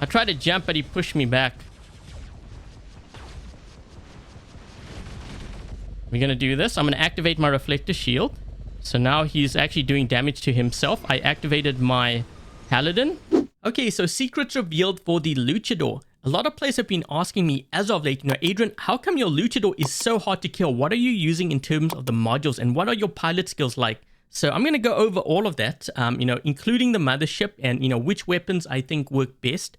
I tried to jump, but he pushed me back. We're going to do this. I'm going to activate my reflector shield. So now he's actually doing damage to himself. I activated my paladin. Okay, so secrets revealed for the Luchador. A lot of players have been asking me as of late, Adrian, how come your Luchador is so hard to kill? What are you using in terms of the modules, and what are your pilot skills like? So I'm going to go over all of that, including the mothership and, which weapons I think work best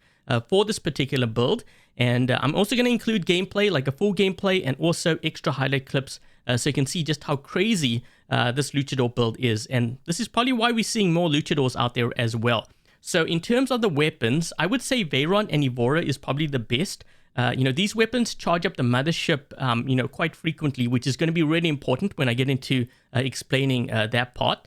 for this particular build. And I'm also going to include gameplay, like a full gameplay, and also extra highlight clips so you can see just how crazy this Luchador build is. And this is probably why we're seeing more Luchadors out there as well. So in terms of the weapons, I would say Veyron and Evora is probably the best. These weapons charge up the mothership, quite frequently, which is going to be really important when I get into explaining that part.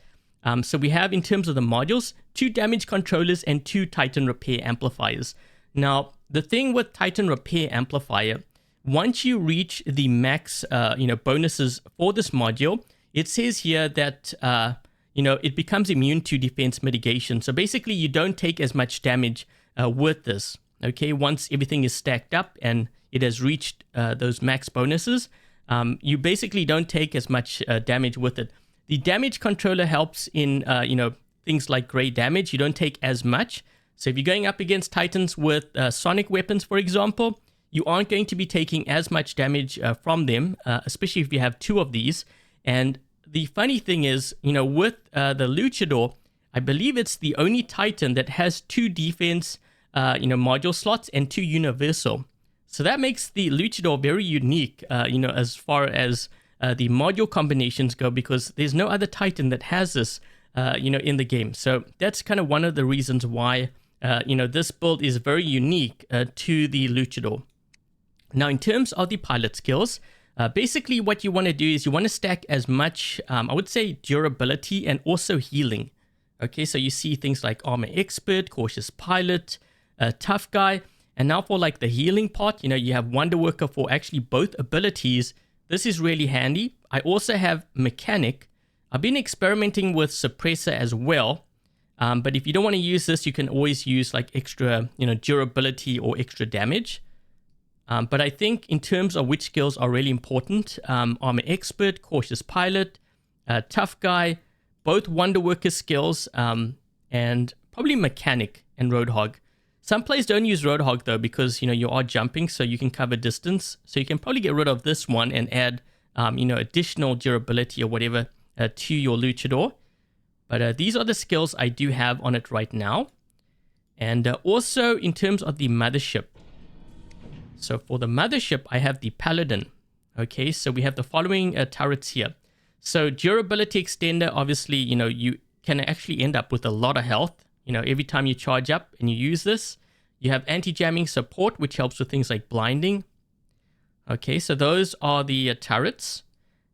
So we have, in terms of the modules, 2 damage controllers and 2 Titan repair amplifiers. Now, the thing with Titan repair amplifier, once you reach the max, bonuses for this module, it says here that, it becomes immune to defense mitigation. So basically, you don't take as much damage with this. Okay, once everything is stacked up and it has reached those max bonuses, you basically don't take as much damage with it. The damage controller helps in, things like gray damage. You don't take as much. So if you're going up against Titans with sonic weapons, for example, you aren't going to be taking as much damage from them, especially if you have 2 of these. And the funny thing is, with the Luchador, I believe it's the only Titan that has 2 defense module slots and 2 universal. So that makes the Luchador very unique, as far as the module combinations go, because there's no other Titan that has this, in the game. So that's kind of one of the reasons why, this build is very unique to the Luchador. Now, in terms of the pilot skills, basically what you want to do is you want to stack as much, I would say, durability and also healing. Okay, so you see things like Armor Expert, Cautious Pilot, Tough Guy. And now for like the healing part, you have Wonder Worker for actually both abilities. This is really handy. I also have Mechanic. I've been experimenting with Suppressor as well. But if you don't want to use this, you can always use like extra, durability or extra damage. But I think in terms of which skills are really important, Armor Expert, Cautious Pilot, Tough Guy, both Wonder Worker skills, and probably Mechanic and Roadhog. Some players don't use Roadhog though, because you are jumping, so you can cover distance. So you can probably get rid of this one and add additional durability or whatever to your Luchador. But these are the skills I do have on it right now. And also in terms of the mothership. So for the mothership, I have the Paladin. Okay, so we have the following turrets here. So durability extender, obviously, you can actually end up with a lot of health. Every time you charge up and you use this. You have anti-jamming support, which helps with things like blinding. Okay, so those are the turrets.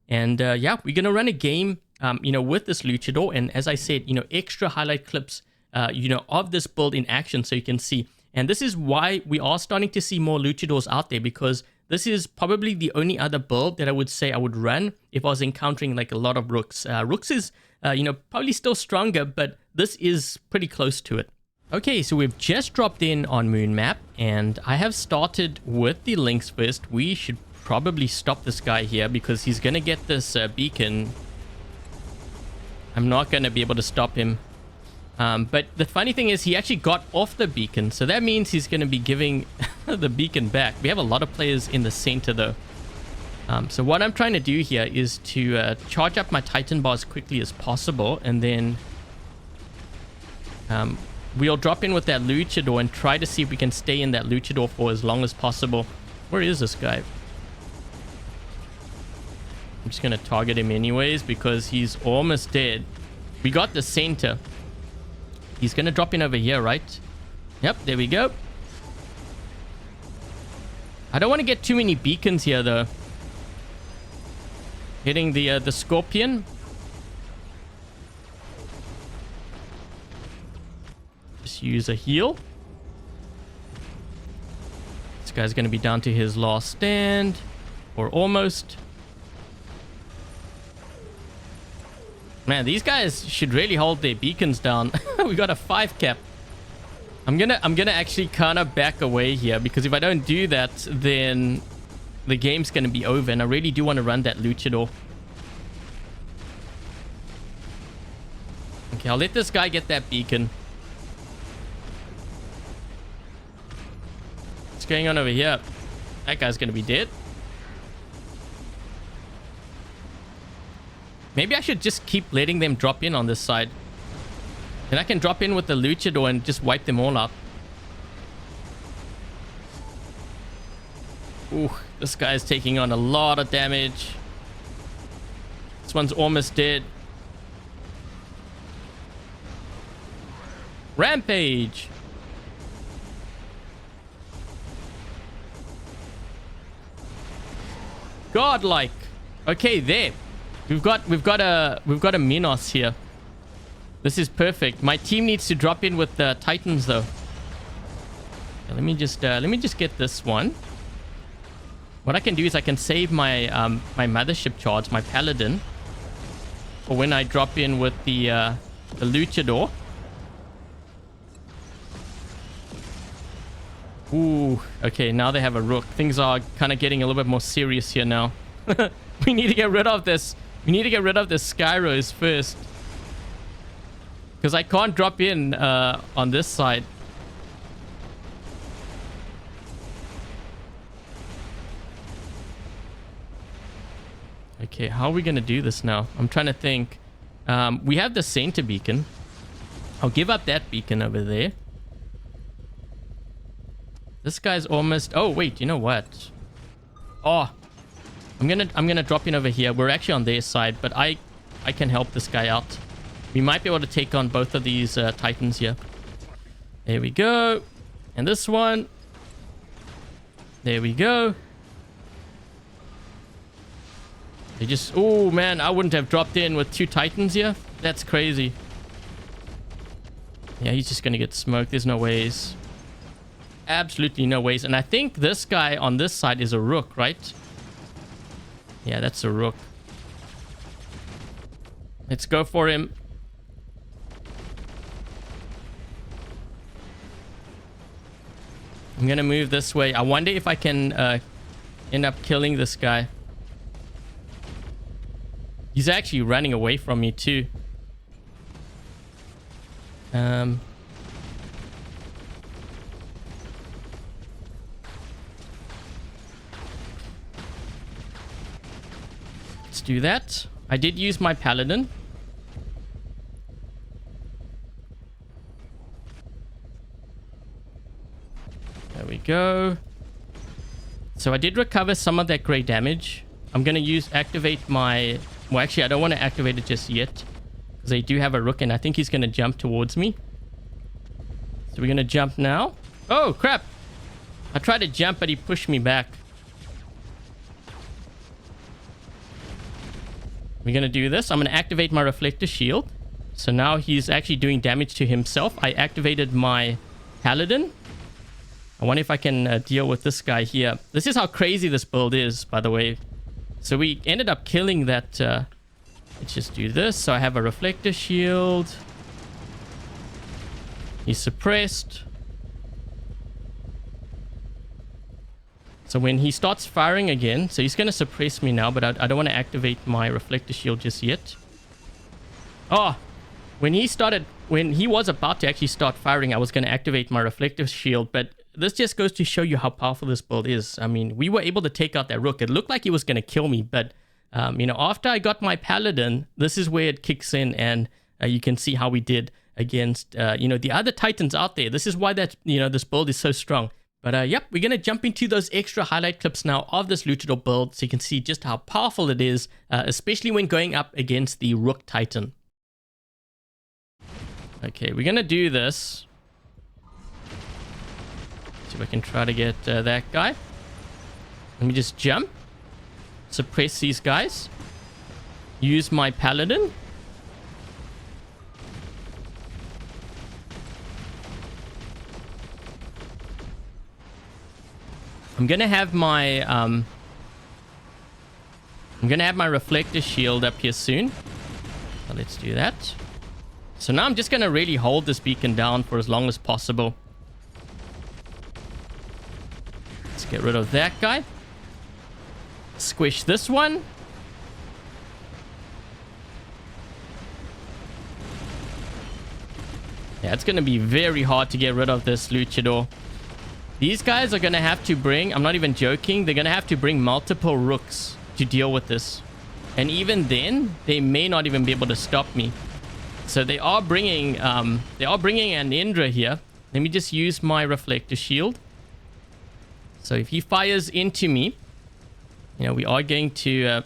And yeah, we're going to run a game, with this Luchador. And as I said, extra highlight clips, of this build in action so you can see. And this is why we are starting to see more Luchadors out there, because this is probably the only other build that I would say I would run if I was encountering like a lot of Rooks. Rooks is, probably still stronger, but this is pretty close to it. Okay, so we've just dropped in on Moon Map, and I have started with the links first. We should probably stop this guy here because he's going to get this beacon. I'm not going to be able to stop him. But the funny thing is he actually got off the beacon, so that means he's going to be giving the beacon back. We have a lot of players in the center though. So what I'm trying to do here is to charge up my Titan bar as quickly as possible, and then we'll drop in with that Luchador and try to see if we can stay in that Luchador for as long as possible. Where is this guy? I'm just going to target him anyways because he's almost dead. We got the center. He's going to drop in over here, right? Yep, there we go. I don't want to get too many beacons here, though. Hitting the Scorpion. Just use a heal. This guy's going to be down to his last stand. Or almost. Man, these guys should really hold their beacons down. We got a 5 cap. I'm gonna actually kind of back away here, because if I don't do that, then the game's gonna be over, and I really do want to run that Luchador. Okay, I'll let this guy get that beacon. What's going on over here? That guy's gonna be dead. Maybe I should just keep letting them drop in on this side. Then I can drop in with the Luchador and just wipe them all out. Ooh, this guy's taking on a lot of damage. This one's almost dead. Rampage! Godlike! Okay, there. We've got a Minos here. This is perfect. My team needs to drop in with the Titans though. Okay, let me just get this one. What I can do is I can save my my mothership charge, my paladin, for when I drop in with the Luchador. Ooh, okay, now they have a rook. Things are kind of getting a little bit more serious here now. We need to get rid of this. We need to get rid of the Skyros first. Because I can't drop in on this side. Okay, how are we going to do this now? I'm trying to think. We have the center beacon. I'll give up that beacon over there. This guy's almost... Oh, wait, you know what? Oh, I'm gonna drop in over here. We're actually on their side, but I can help this guy out. We might be able to take on both of these Titans here. There we go. And this one. There we go. They just... Oh, man, I wouldn't have dropped in with 2 Titans here. That's crazy. Yeah, he's just gonna get smoked. There's no ways. Absolutely no ways. And I think this guy on this side is a rook, right? Yeah, that's a rook. Let's go for him. I'm gonna move this way. I wonder if I can end up killing this guy. He's actually running away from me too. Let's do that. I did use my paladin. There we go. So I did recover some of that great damage. I'm going to activate my... Well, actually, I don't want to activate it just yet, because they do have a rook, and I think he's going to jump towards me. So we're going to jump now. Oh, crap. I tried to jump, but he pushed me back. We're going to do this. I'm going to activate my reflector shield. So now he's actually doing damage to himself. I activated my paladin. I wonder if I can deal with this guy here. This is how crazy this build is, by the way. So we ended up killing that. Let's just do this. So I have a reflector shield. He's suppressed. So when he starts firing again, so he's going to suppress me now, but I don't want to activate my reflector shield just yet. Oh, when he was about to actually start firing, I was going to activate my reflector shield, but this just goes to show you how powerful this build is. I mean, we were able to take out that rook. It looked like he was going to kill me, but you know, after I got my paladin, this is where it kicks in, and you can see how we did against you know, the other Titans out there. This is why that, you know, this build is so strong. But yep, we're going to jump into those extra highlight clips now of this Luchador build, so you can see just how powerful it is, especially when going up against the Rook Titan. Okay, we're going to do this. See if I can try to get that guy. Let me just jump. Suppress these guys. Use my paladin. I'm gonna have my reflector shield up here soon. So let's do that. So now I'm just gonna really hold this beacon down for as long as possible. Let's get rid of that guy. Squish this one. Yeah, it's going to be very hard to get rid of this Luchador. These guys are going to have to bring... I'm not even joking. They're going to have to bring multiple rooks to deal with this. And even then, they may not even be able to stop me. So they are bringing an Indra here. Let me just use my reflector shield. So if he fires into me, you know, we are going to...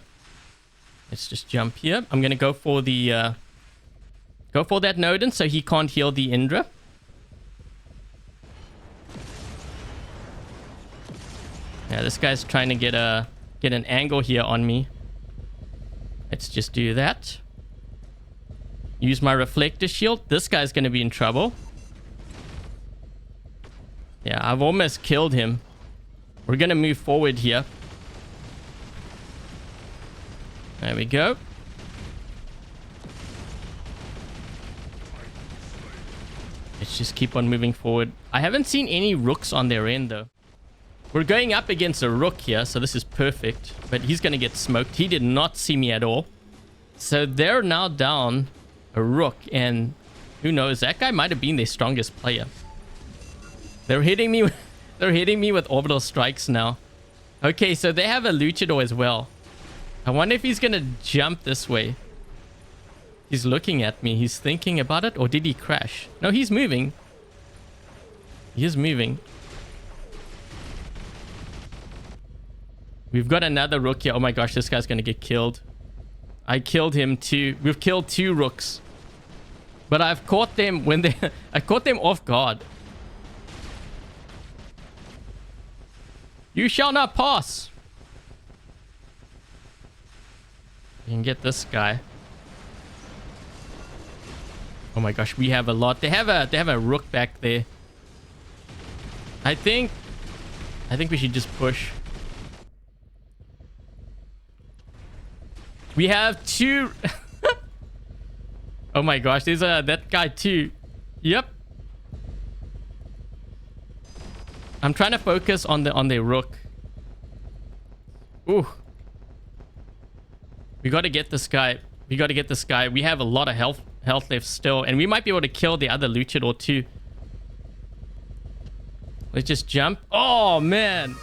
let's just jump here. I'm going to go for the... go for that Nodin so he can't heal the Indra. Yeah, this guy's trying to get an angle here on me. Let's just do that. Use my reflector shield. This guy's going to be in trouble. Yeah, I've almost killed him. We're going to move forward here. There we go. Let's just keep on moving forward. I haven't seen any rooks on their end, though. We're going up against a rook here, so this is perfect. But he's going to get smoked. He did not see me at all. So they're now down a rook, and who knows? That guy might have been their strongest player. They're hitting me. They're hitting me with orbital strikes now. Okay, so they have a Luchador as well. I wonder if he's going to jump this way. He's looking at me. He's thinking about it. Or did he crash? No, he's moving. He is moving. We've got another rook here. Oh my gosh, this guy's going to get killed. I killed him too. We've killed 2 rooks. But I've caught them when they... I caught them off guard. You shall not pass. You can get this guy. Oh my gosh, we have a lot. They have a rook back there. I think we should just push. We have 2. Oh my gosh, there's that guy too. Yep. I'm trying to focus on the rook. Ooh. We got to get this guy. We got to get this guy. We have a lot of health left still, and we might be able to kill the other Luchador too. Let's just jump. Oh man.